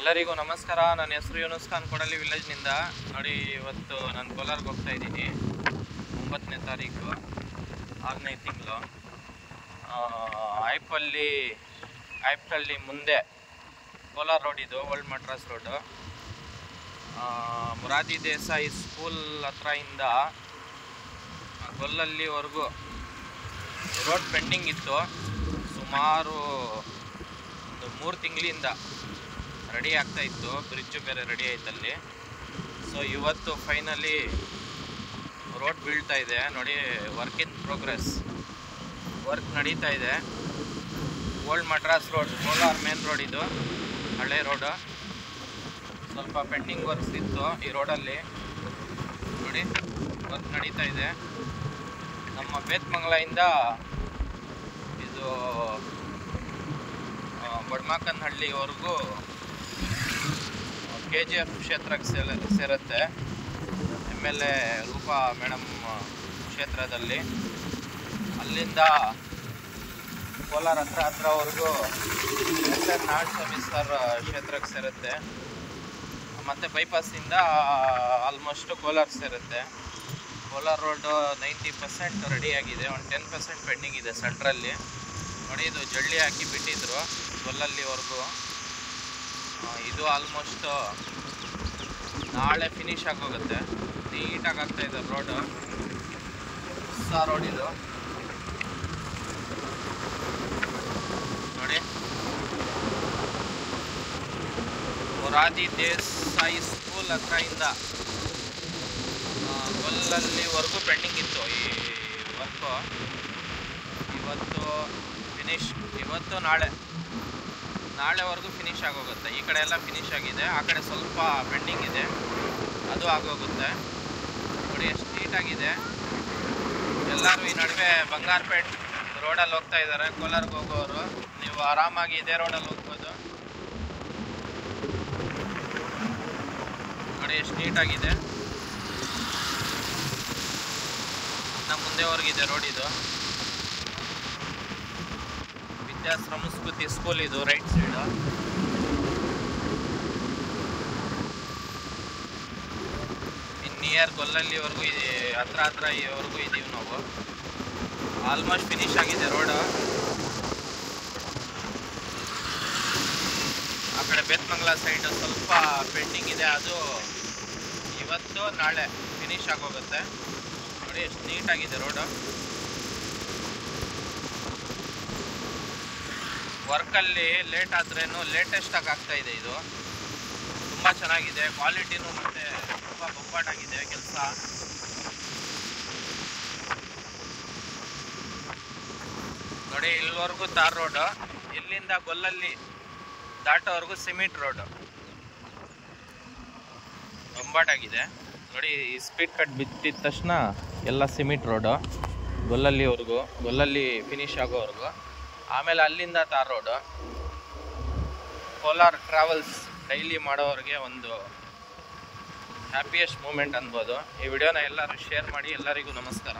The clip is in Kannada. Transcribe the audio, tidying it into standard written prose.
ಎಲ್ಲರಿಗೂ ನಮಸ್ಕಾರ. ನನ್ನ ಹೆಸರು ಯೂನುಸ್ ಖಾನ್, ಕೊಡಲಿ ವಿಲೇಜ್ನಿಂದ. ನೋಡಿ, ಇವತ್ತು ನಾನು ಕೋಲಾರ್ಗೆ ಹೋಗ್ತಾ ಇದ್ದೀನಿ. 9ನೇ ತಾರೀಕು 6ನೇ ತಿಂಗಳು. ಆಯ್ಪಳ್ಳಿ ಮುಂದೆ ಕೋಲಾರ ರೋಡ್, ಇದು ಓಲ್ಡ್ ಮಡ್ರಾಸ್ ರೋಡು. ಮುರಾದಿ ದೇಸಾಯಿ ಸ್ಕೂಲ್ ಹತ್ರದಿಂದ ಗೊಲ್ಲಲ್ಲಿವರೆಗೂ ರೋಡ್ ಪೆಂಡಿಂಗ್ ಇತ್ತು. ಸುಮಾರು ಒಂದು 3 ತಿಂಗಳಿಂದ ರೆಡಿ ಆಗ್ತಾ ಇತ್ತು. ಬ್ರಿಡ್ಜು ಬೇರೆ ರೆಡಿ ಆಯ್ತಲ್ಲಿ. ಸೊ ಇವತ್ತು ಫೈನಲಿ ರೋಡ್ ಬೀಳ್ತಾ ಇದೆ. ನೋಡಿ, ವರ್ಕ್ ಇನ್ ಪ್ರೋಗ್ರೆಸ್, ವರ್ಕ್ ನಡೀತಾ ಇದೆ. Old Madras road, Kolar main road, ಇದು ಹಳೆ ರೋಡು. ಸ್ವಲ್ಪ ಪೆಂಡಿಂಗ್ ವರ್ಕ್ಸ್ ಇತ್ತು ಈ ರೋಡಲ್ಲಿ. ನೋಡಿ, ವರ್ಕ್ ನಡೀತಾ ಇದೆ. ನಮ್ಮ ಬೇತ್ಮಂಗಲದಿಂದ ಇದು ಬಡ್ಮಾಕನಹಳ್ಳಿವರೆಗೂ KGF ಕ್ಷೇತ್ರಕ್ಕೆ ಸೇರುತ್ತೆ. MLA ರೂಪಾ ಮೇಡಮ್ ಕ್ಷೇತ್ರದಲ್ಲಿ. ಅಲ್ಲಿಂದ ಕೋಲಾರ ಹತ್ರವರೆಗೂ ನಾಡಸ್ವಾಮಿ ಸರ್ ಕ್ಷೇತ್ರಕ್ಕೆ ಸೇರುತ್ತೆ. ಮತ್ತು ಬೈಪಾಸಿಂದ ಆಲ್ಮೋಸ್ಟ್ ಕೋಲಾರ ಸೇರುತ್ತೆ. ಕೋಲಾರ ರೋಡು 90% ರೆಡಿಯಾಗಿದೆ. ಒಂದು 10% ಪೆಂಡಿಂಗ್ ಇದೆ ಸೆಂಟ್ರಲ್ಲಿ. ನೋಡಿ, ಇದು ಜಳ್ಳಿ ಹಾಕಿ ಬಿಟ್ಟಿದ್ರು ಗೊಲ್ಲಲ್ಲಿವರೆಗೂ. ಇದು ಆಲ್ಮೋಸ್ಟ್ ನಾಳೆ ಫಿನಿಶ್ ಆಗೋಗುತ್ತೆ. ನೀಟಾಗಿ ಆಗ್ತಾಯಿದೆ ರೋಡು. ಹೊಸ ರೋಡ್ ಇದು. ನೋಡಿ, ಮುರಾದಿ ದೇಸಾಯಿ ಸ್ಕೂಲ್ ಹತ್ರದಿಂದ ಗೊಲ್ಲಲ್ಲಿವರೆಗೂ ಪೆಂಡಿಂಗ್ ಇತ್ತು ಈ ವರ್ಕು. ಇವತ್ತು ಫಿನಿಶ್, ಇವತ್ತು ನಾಳೆವರೆಗೂ ಫಿನಿಶ್ ಆಗೋಗುತ್ತೆ. ಈ ಕಡೆ ಎಲ್ಲ ಫಿನಿಶ್ ಆಗಿದೆ, ಆ ಕಡೆ ಸ್ವಲ್ಪ ಪೆಂಡಿಂಗ್ ಇದೆ, ಅದು ಆಗೋಗುತ್ತೆ. ನೋಡಿ ಎಷ್ಟು ನೀಟಾಗಿದೆ. ಎಲ್ಲರೂ ಈ ನಡುವೆ ಬಂಗಾರಪೇಟ್ ರೋಡಲ್ಲಿ ಹೋಗ್ತಾ ಇದ್ದಾರೆ ಕೋಲಾರ್ಗೆ ಹೋಗೋರು. ನೀವು ಆರಾಮಾಗಿ ಇದೇ ರೋಡಲ್ಲಿ ಹೋಗ್ಬೋದು. ನೋಡಿ ಎಷ್ಟು ನೀಟಾಗಿದೆ. ನಮ್ಮ ಮುಂದೆವರೆಗಿದೆ ರೋಡ್ ಇದು. ಸಂಸ್ಕೃತಿ ಸ್ಕೂಲ್ ಇದು ರೈಟ್ ಸೈಡು. ನಿಯರ್ ಗೊಲ್ಲಲ್ಲಿವರೆಗೂ ಇದೆ, ಹತ್ರ ಇವರೆಗೂ ಇದ್ದೀವಿ ನಾವು. ಆಲ್ಮೋಸ್ಟ್ ಫಿನಿಶ್ ಆಗಿದೆ ರೋಡು. ಆ ಕಡೆ ಬೇತ್ಮಂಗಲ ಸೈಡು ಸ್ವಲ್ಪ ಪೆಂಡಿಂಗ್ ಇದೆ, ಅದು ಇವತ್ತು ನಾಳೆ ಫಿನಿಶ್ ಆಗೋಗುತ್ತೆ. ನೋಡಿ ಎಷ್ಟು ನೀಟಾಗಿದೆ ರೋಡು. ವರ್ಕಲ್ಲಿ ಲೇಟ್ ಆದ್ರೂ ಲೇಟೆಸ್ಟ್ ಆಗಿ ಆಗ್ತಾ ಇದೆ. ಇದು ತುಂಬ ಚೆನ್ನಾಗಿದೆ, ಕ್ವಾಲಿಟಿನೂ ಮತ್ತು ತುಂಬ ಬೊಂಬಾಟಾಗಿದೆ ಕೆಲಸ. ನೋಡಿ, ಇಲ್ಲಿವರೆಗೂ ತಾರ್ ರೋಡು, ಇಲ್ಲಿಂದ ಗೊಲ್ಲಲ್ಲಿ ದಾಟೋವರೆಗೂ ಸಿಮೆಂಟ್ ರೋಡು. ಬೊಂಬಾಟಾಗಿದೆ. ನೋಡಿ, ಈ ಸ್ಪೀಡ್ ಕಟ್ ಬಿತ್ತಿದ ತಕ್ಷಣ ಎಲ್ಲ ಸಿಮೆಂಟ್ ರೋಡು ಗೊಲ್ಲಲ್ಲಿವರೆಗೂ, ಗೊಲ್ಲಲ್ಲಿ ಫಿನಿಶ್ ಆಗೋವರೆಗೂ. ಆಮೇಲೆ ಅಲ್ಲಿಂದ ತಾರ್ ರೋಡು. ಕೋಲಾರ ಟ್ರಾವೆಲ್ಸ್ ಡೈಲಿ ಮಾಡೋರಿಗೆ ಒಂದು ಹ್ಯಾಪಿಯೆಸ್ಟ್ ಮೂಮೆಂಟ್ ಅನ್ಬೋದು. ಈ ವಿಡಿಯೋನ ಎಲ್ಲರೂ ಶೇರ್ ಮಾಡಿ. ಎಲ್ಲರಿಗೂ ನಮಸ್ಕಾರ.